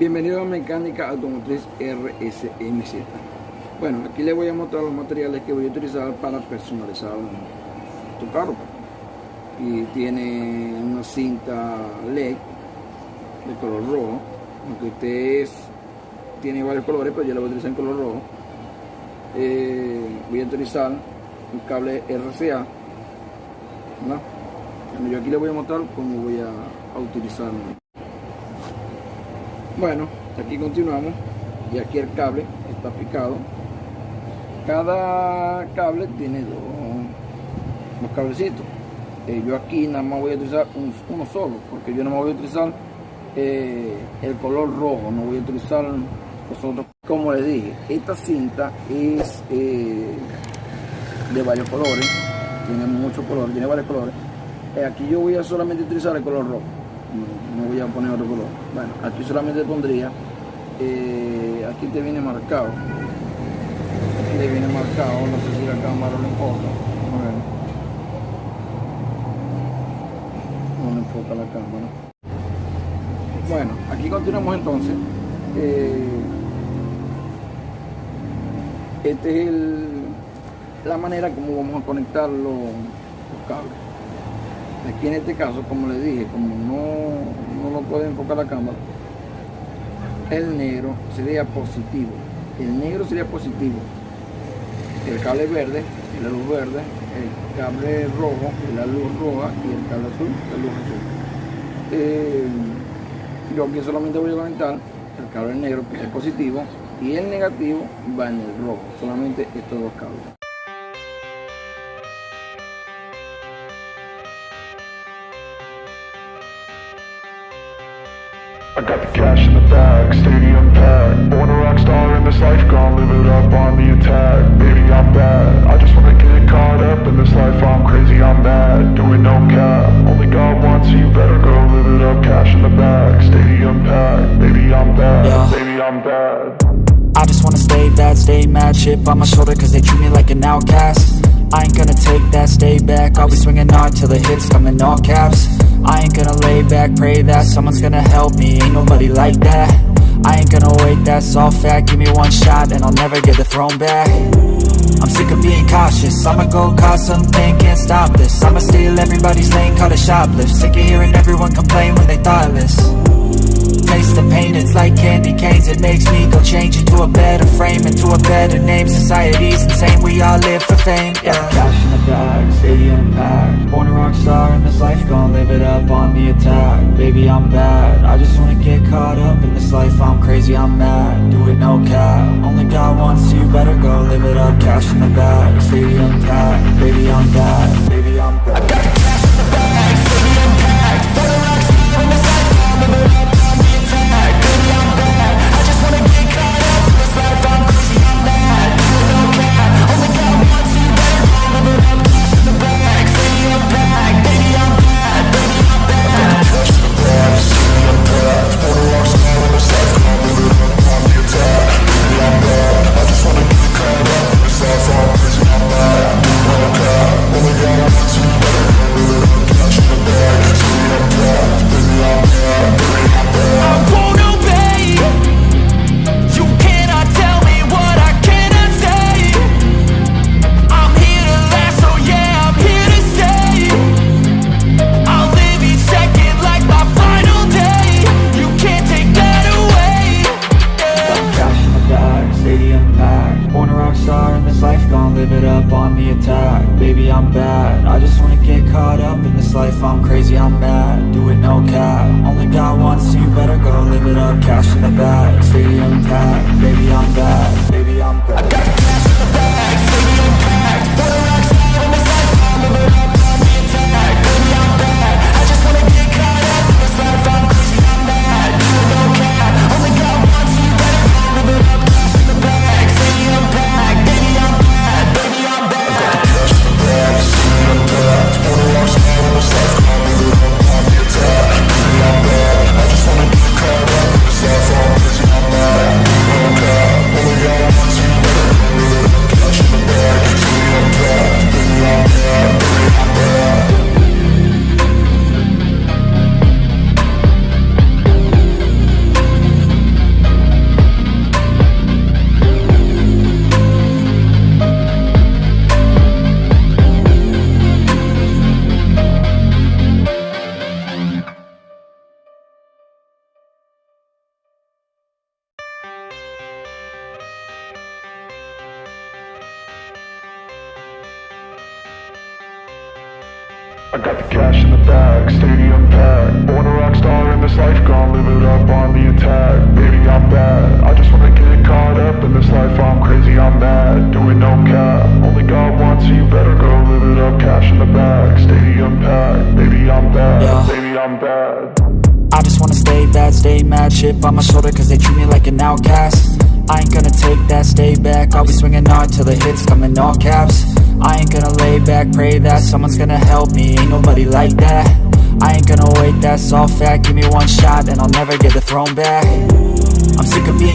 Bienvenido a Mecánica Automotriz RSMZ. Bueno, aquí les voy a mostrar los materiales que voy a utilizar para personalizar tu carro. Y tiene una cinta LED de color rojo, aunque tiene varios colores, pero yo lo voy a utilizar en color rojo. Voy a utilizar un cable RCA, ¿no? Yo aquí les voy a mostrar cómo voy a utilizarlo. Bueno, aquí continuamos y aquí el cable está picado. Cada cable tiene dos cablecitos. Yo aquí nada más voy a utilizar uno solo, porque yo nada más voy a utilizar el color rojo, no voy a utilizar los otros. Como les dije, esta cinta es de varios colores, tiene muchos colores, tiene varios colores. Aquí yo voy a solamente utilizar el color rojo, no voy a poner otro color. Bueno, aquí solamente pondría, aquí te viene marcado, no sé si la cámara lo enfoca, no le enfoca la cámara. Bueno, aquí continuamos entonces. Esta es la manera como vamos a conectar los cables. Aquí en este caso, como les dije, como no lo puede enfocar la cámara, el negro sería positivo. El negro sería positivo. El cable verde, la luz verde, el cable rojo, la luz roja, y el cable azul, la luz azul. Yo aquí solamente voy a conectar el cable negro, que es positivo, y el negativo va en el rojo. Solamente estos dos cables. I got the cash in the bag, stadium packed. Born a rock star in this life, gon' live it up on the attack. Baby, I'm bad, I just wanna get caught up in this life. I'm crazy, I'm mad, doing no cap. Only God wants you, better go live it up. Cash in the bag, stadium packed. Baby, I'm bad, baby, I'm bad. I just wanna stay bad, stay mad. Chip on my shoulder cause they treat me like an outcast. I ain't gonna take that, stay back. I'll be swinging hard till the hits come in all caps. I ain't gonna lay back, pray that someone's gonna help me, ain't nobody like that. I ain't gonna wait, that's all fact. Give me one shot and I'll never get the throne back. I'm sick of being cautious, I'ma go cause something, can't stop this. I'ma steal everybody's lane, call it shoplift. Sick of hearing everyone complain when they thoughtless. Taste the pain, it's like candy canes. It makes me go change into a better frame, into a better name. Society's insane, we all live for fame, yeah. Cash in the bag, stadium packed. Born a rock star in this life, gon' live it up on the attack. Baby, I'm bad, I just wanna get caught up in this life. I'm crazy, I'm mad, do it no cap. Only God wants you, better go live it up. Cash in the bag, stadium packed. Baby, I'm bad, baby, I'm bad. I got the cash in the bag, stadium packed. Born a rock star in this life, gon' live it up. Live it up on the attack, baby, I'm bad. I just wanna get caught up in this life. I'm crazy, I'm mad, do it no cap. Only God wants you, better go live it up. Cash in the bag, stadium packed. Baby, I'm bad, baby, I'm bad. I got the cash in the bag, stadium packed. Born a rock star in this life, I'll live it up on the attack. Baby, I'm bad, I just wanna get caught up in this life. I'm crazy, I'm mad, do it no cap. Only God wants you, better go live it up. Cash in the bag, stadium packed. Baby, I'm bad. I just wanna get caught up in this life. I'm crazy, I'm mad. I got the cash in the bag, stadium packed. Born a rock star in this life, gonna live it up on the attack. Baby, I'm bad, I just wanna get caught up in this life. I'm crazy, I'm mad, doing no cap. Only God wants you, better go live it up. Cash in the bag, stadium packed. Baby, I'm bad, Yeah. baby, I'm bad. I just wanna stay bad, stay mad, chip on my shoulder cause they treat me like an outcast. I ain't gonna take that, stay back, I'll be swinging hard till the hits come in all caps. I ain't gonna lay back, pray that someone's gonna help me, ain't nobody like that. I ain't gonna wait, that's all fact, give me one shot and I'll never get the throne back. I'm sick of being